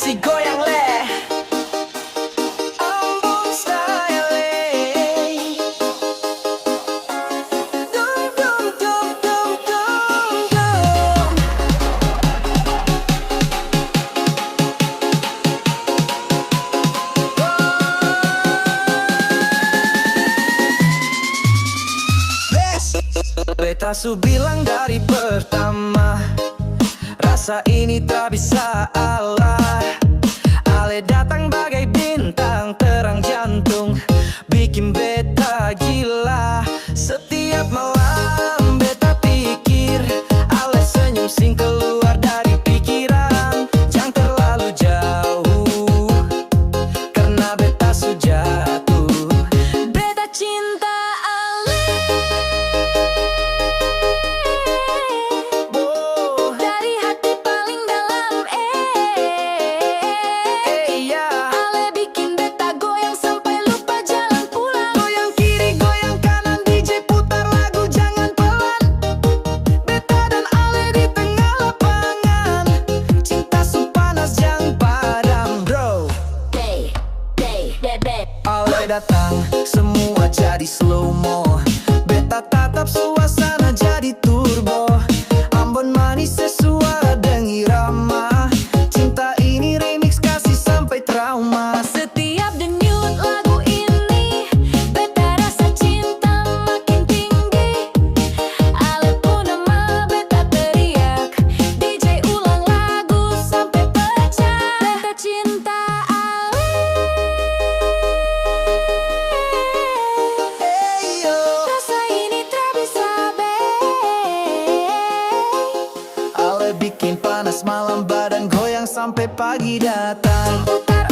kasih goyang le. Ambon style dum dum dum dum dum dum. Beta su bilang dari pertama, rasa ini tak bisa Allah. Ale datang bagai bintang terang jantung, bikin beta gila. Setiap malam beta pikir, Ale senyum sing keluar dari pikiran. Jangan terlalu jauh, karena beta su jatuh. Beta cinta Ale. Dari hati paling dalam iya. Ale bikin beta goyang sampai lupa jalan pulang. Goyang kiri, goyang kanan, DJ putar lagu jangan pelan. Beta dan Ale di tengah lapangan, cinta su panas yang padam bro. Ale datang, semua jadi slow-mo. Beta tatap suasana jadi turbo. Ambon manis sesuara dengan irama. Cinta ini remix kasih sampai trauma. Setiap denyut lagu ini, beta rasa cinta makin tinggi. Ale pun nama beta teriak, DJ ulang lagu sampai pecah. Beta cinta Ale. Rasa ini tak bisa be. Ale bikin panas malam, badan goyang sampai pagi datang. Putar